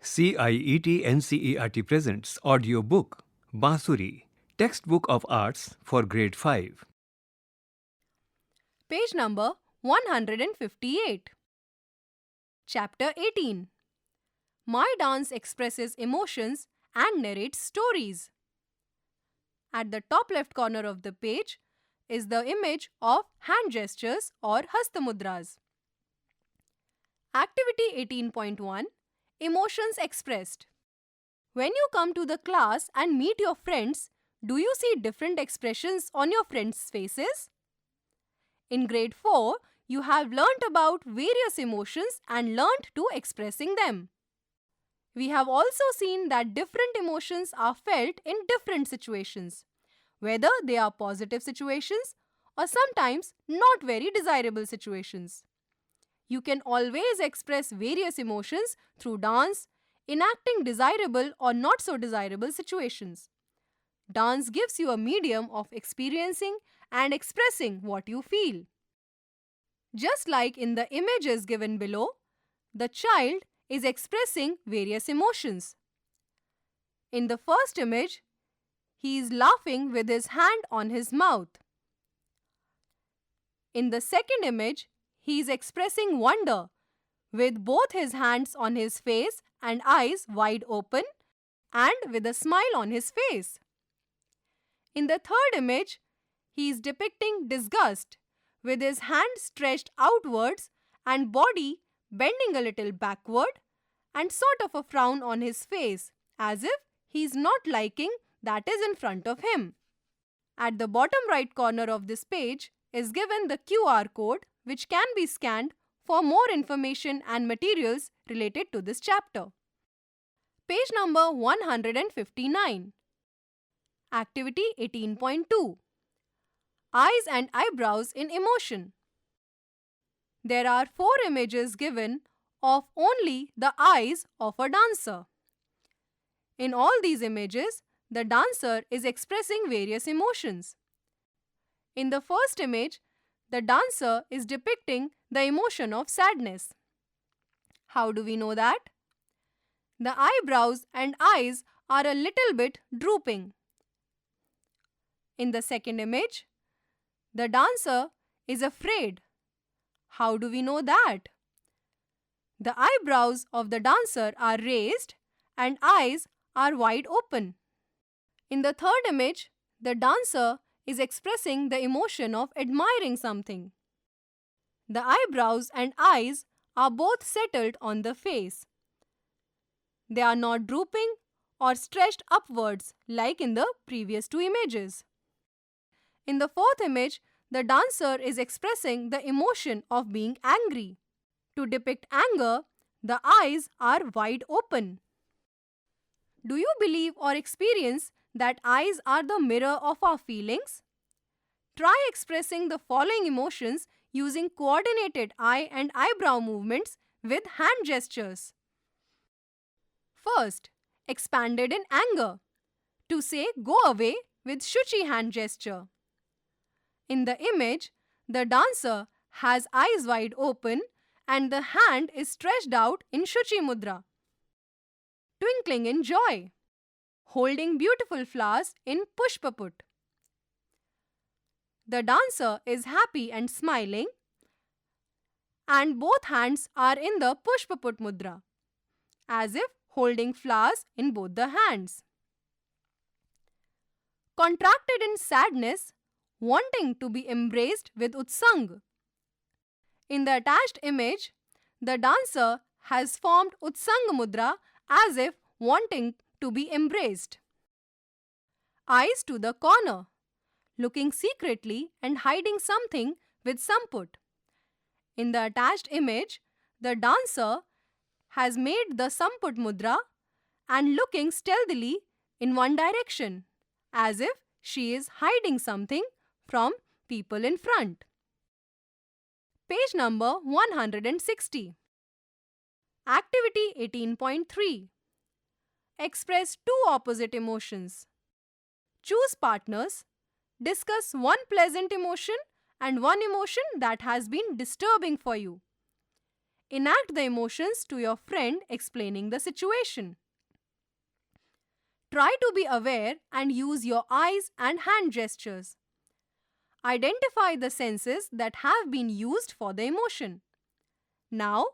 CIET NCERT presents audiobook Bansuri, Textbook of Arts for Grade 5. Page number 158. Chapter 18. My dance expresses emotions and narrates stories. At the top left corner of the page is the image of hand gestures or hastamudras. Activity 18.1. Emotions expressed. When you come to the class and meet your friends, do you see different expressions on your friends' faces? In grade 4, you have learnt about various emotions and learnt to expressing them. We have also seen that different emotions are felt in different situations, whether they are positive situations or sometimes not very desirable situations. You can always express various emotions through dance, enacting desirable or not so desirable situations. Dance gives you a medium of experiencing and expressing what you feel. Just like in the images given below, the child is expressing various emotions. In the first image, he is laughing with his hand on his mouth. In the second image, he is expressing wonder with both his hands on his face and eyes wide open and with a smile on his face. In the third image, he is depicting disgust with his hand stretched outwards and body bending a little backward and sort of a frown on his face as if he is not liking that is in front of him. At the bottom right corner of this page is given the QR code which can be scanned for more information and materials related to this chapter. Page number 159. Activity 18.2. Eyes and eyebrows in emotion. There are 4 images given of only the eyes of a dancer. In all these images, the dancer is expressing various emotions. In the first image, the dancer is depicting the emotion of sadness. How do we know that? The eyebrows and eyes are a little bit drooping. In the second image, the dancer is afraid. How do we know that? The eyebrows of the dancer are raised and eyes are wide open. In the third image, the dancer is expressing the emotion of admiring something. The eyebrows and eyes are both settled on the face. They are not drooping or stretched upwards like in the previous 2 images. In the fourth image, the dancer is expressing the emotion of being angry. To depict anger, the eyes are wide open. Do you believe or experience that eyes are the mirror of our feelings? Try expressing the following emotions using coordinated eye and eyebrow movements with hand gestures. First, expanded in anger. To say go away with Shuchi hand gesture. In the image, the dancer has eyes wide open and the hand is stretched out in Shuchi mudra. Twinkling in joy. Holding beautiful flowers in Pushpaput. The dancer is happy and smiling and both hands are in the Pushpaput mudra, as if holding flowers in both the hands. Contracted in sadness, wanting to be embraced with utsang. In the attached image, the dancer has formed utsang mudra as if wanting to be embraced. Eyes to the corner, looking secretly and hiding something with samput. In the attached image, the dancer has made the samput mudra and looking stealthily in one direction, as if she is hiding something from people in front. Page number 160. Activity 18.3. Express 2 opposite emotions. Choose partners. Discuss one pleasant emotion and one emotion that has been disturbing for you. Enact the emotions to your friend explaining the situation. Try to be aware and use your eyes and hand gestures. Identify the senses that have been used for the emotion. Now,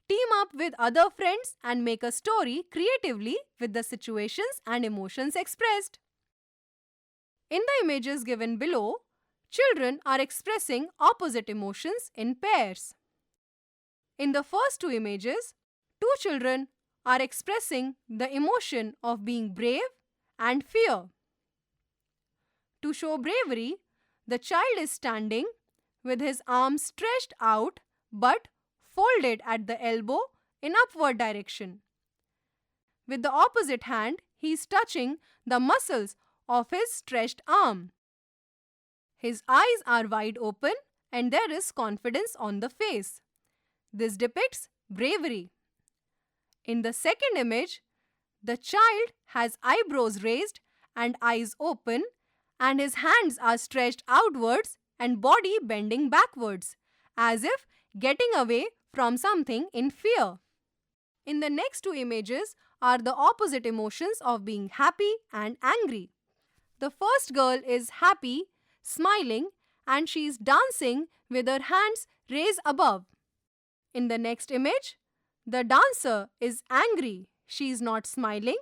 team up with other friends and make a story creatively with the situations and emotions expressed. In the images given below, children are expressing opposite emotions in pairs. In the first two images, two children are expressing the emotion of being brave and fear. To show bravery, the child is standing with his arms stretched out but folded at the elbow in upward direction. With the opposite hand, he is touching the muscles of his stretched arm. His eyes are wide open and there is confidence on the face. This depicts bravery. In the second image, the child has eyebrows raised and eyes open, and his hands are stretched outwards and body bending backwards, as if getting away from something in fear. In the next two images are the opposite emotions of being happy and angry. The first girl is happy, smiling, and she is dancing with her hands raised above. In the next image, the dancer is angry. She is not smiling.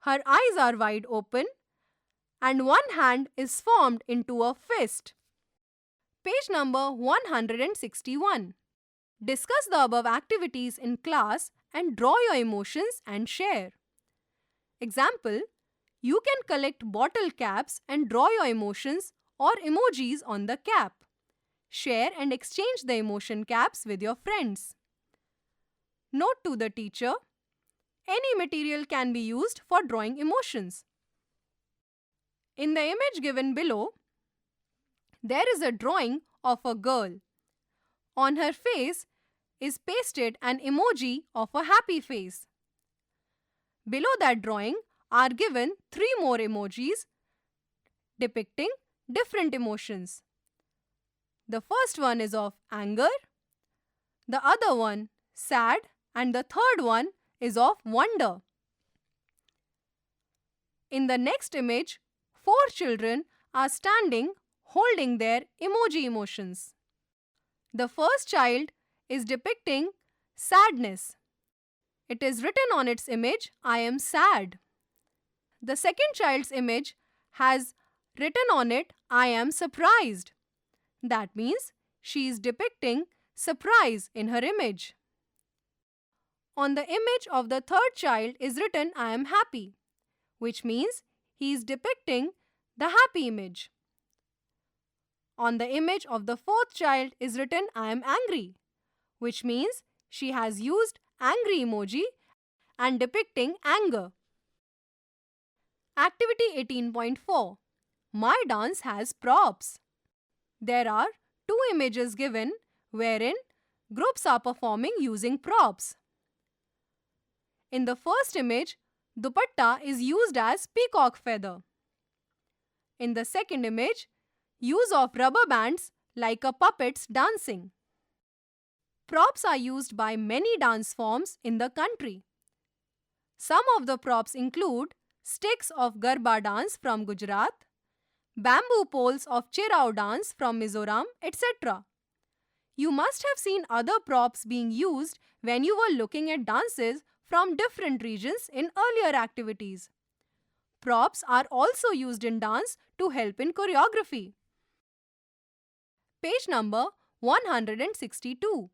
Her eyes are wide open and one hand is formed into a fist. Page number 161. Discuss the above activities in class and draw your emotions and share. Example, you can collect bottle caps and draw your emotions or emojis on the cap. Share and exchange the emotion caps with your friends. Note to the teacher, any material can be used for drawing emotions. In the image given below, there is a drawing of a girl. On her face is pasted an emoji of a happy face. Below that drawing are given 3 more emojis depicting different emotions. The first one is of anger, the other one sad, and the third one is of wonder. In the next image, 4 children are standing holding their emoji emotions. The first child is depicting sadness. It is written on its image, I am sad. The second child's image has written on it, I am surprised. That means she is depicting surprise in her image. On the image of the third child is written, I am happy, which means he is depicting the happy image. On the image of the fourth child is written, I am angry, which means she has used angry emoji and depicting anger. Activity 18.4. My dance has props. There are 2 images given wherein groups are performing using props. In the first image, dupatta is used as peacock feather. In the second image, use of rubber bands like a puppets dancing. Props are used by many dance forms in the country. Some of the props include sticks of Garba dance from Gujarat, bamboo poles of Chirao dance from Mizoram, etc. You must have seen other props being used when you were looking at dances from different regions in earlier activities. Props are also used in dance to help in choreography. Page number 162.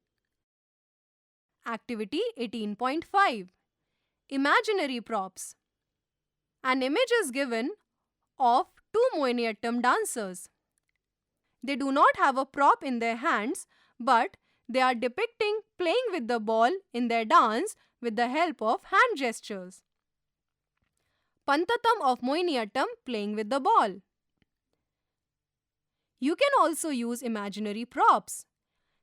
Activity 18.5. Imaginary props. An image is given of 2 Mohiniyattam dancers. They do not have a prop in their hands, but they are depicting playing with the ball in their dance with the help of hand gestures. Pantatam of Mohiniyattam playing with the ball. You can also use imaginary props.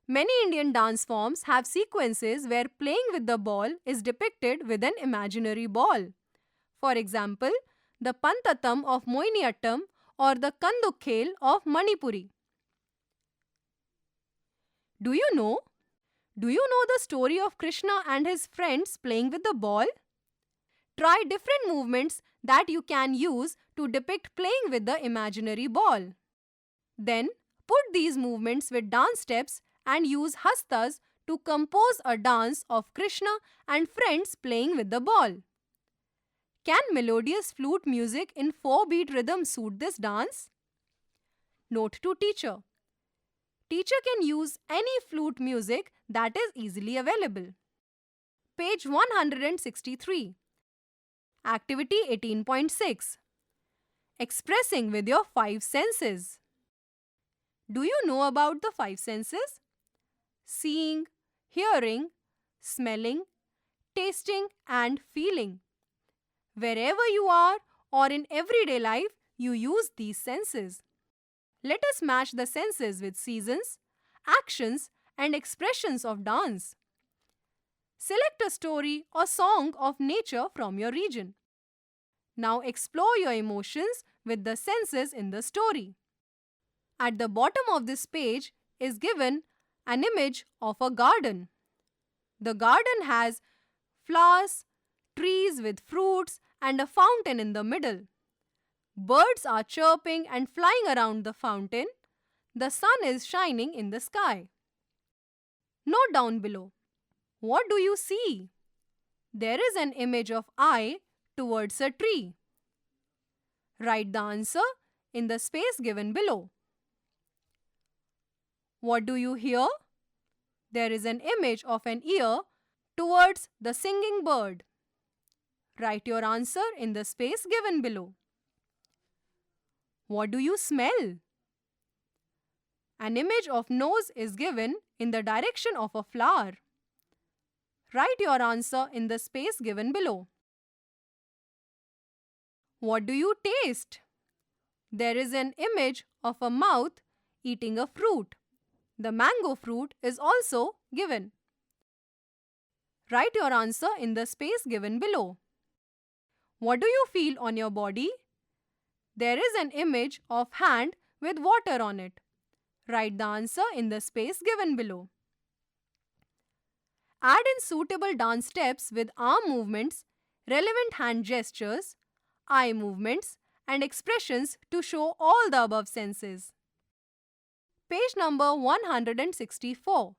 Many Indian dance forms have sequences where playing with the ball is depicted with an imaginary ball. For example, the Pantatam of Mohiniyattam or the Kandukhel of Manipuri. Do you know? Do you know the story of Krishna and his friends playing with the ball? Try different movements that you can use to depict playing with the imaginary ball. Then, put these movements with dance steps and use hastas to compose a dance of Krishna and friends playing with the ball. Can melodious flute music in 4-beat rhythm suit this dance? Note to teacher. Teacher can use any flute music that is easily available. Page 163. Activity 18.6. Expressing with your 5 senses. Do you know about the 5 senses? Seeing, hearing, smelling, tasting, and feeling. Wherever you are or in everyday life, you use these senses. Let us match the senses with seasons, actions, and expressions of dance. Select a story or song of nature from your region. Now explore your emotions with the senses in the story. At the bottom of this page is given an image of a garden. The garden has flowers, trees with fruits, and a fountain in the middle. Birds are chirping and flying around the fountain. The sun is shining in the sky. Note down below. What do you see? There is an image of eye towards a tree. Write the answer in the space given below. What do you hear? There is an image of an ear towards the singing bird. Write your answer in the space given below. What do you smell? An image of nose is given in the direction of a flower. Write your answer in the space given below. What do you taste? There is an image of a mouth eating a fruit. The mango fruit is also given. Write your answer in the space given below. What do you feel on your body? There is an image of hand with water on it. Write the answer in the space given below. Add in suitable dance steps with arm movements, relevant hand gestures, eye movements, and expressions to show all the above senses. Page number 164.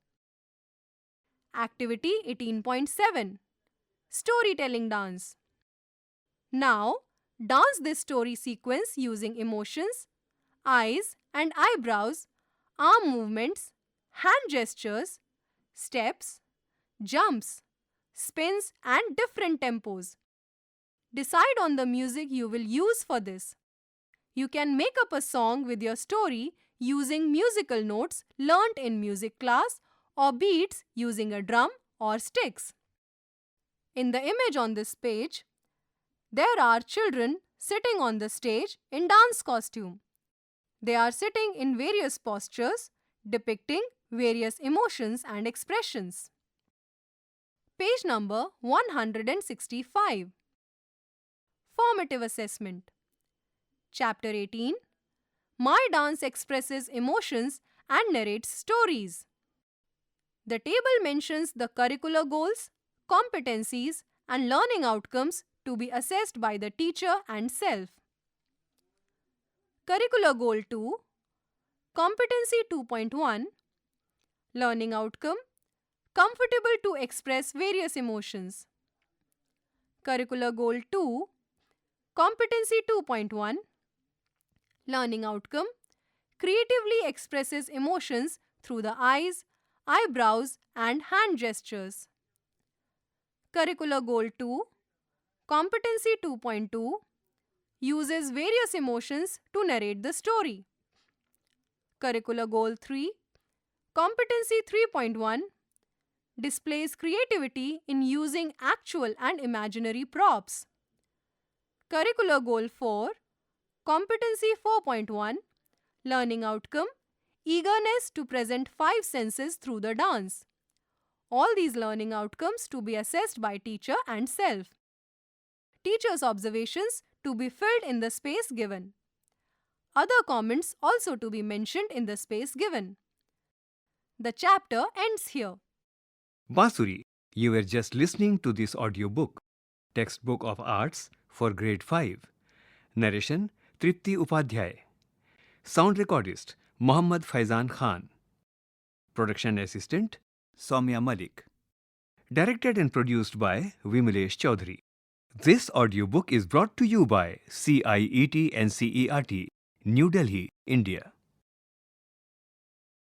Activity 18.7. Storytelling dance. Now, dance this story sequence using emotions, eyes and eyebrows, arm movements, hand gestures, steps, jumps, spins and different tempos. Decide on the music you will use for this. You can make up a song with your story using musical notes learnt in music class or beats using a drum or sticks. In the image on this page, there are children sitting on the stage in dance costume. They are sitting in various postures depicting various emotions and expressions. Page number 165. Formative assessment. Chapter 18. My dance expresses emotions and narrates stories. The table mentions the curricular goals, competencies, and learning outcomes to be assessed by the teacher and self. Curricular Goal 2, Competency 2.1, Learning Outcome, Comfortable to express various emotions. Curricular Goal 2, Competency 2.1, Learning Outcome, Creatively expresses emotions through the eyes, eyebrows and hand gestures. Curricular Goal 2, Competency 2.2, uses various emotions to narrate the story. Curricular Goal 3, Competency 3.1, displays creativity in using actual and imaginary props. Curricular Goal 4, Competency 4.1, Learning Outcome, eagerness to present 5 senses through the dance. All these learning outcomes to be assessed by teacher and self. Teacher's observations to be filled in the space given. Other comments also to be mentioned in the space given. The chapter ends here. Bansuri, you were just listening to this audiobook, Textbook of Arts for Grade 5. Narration Tripti Upadhyay. Sound recordist Mohammad Faizan Khan. Production assistant Soumya Malik. Directed and produced by Vimalesh Chaudhary. This audiobook is brought to you by CIET NCERT, New Delhi, India.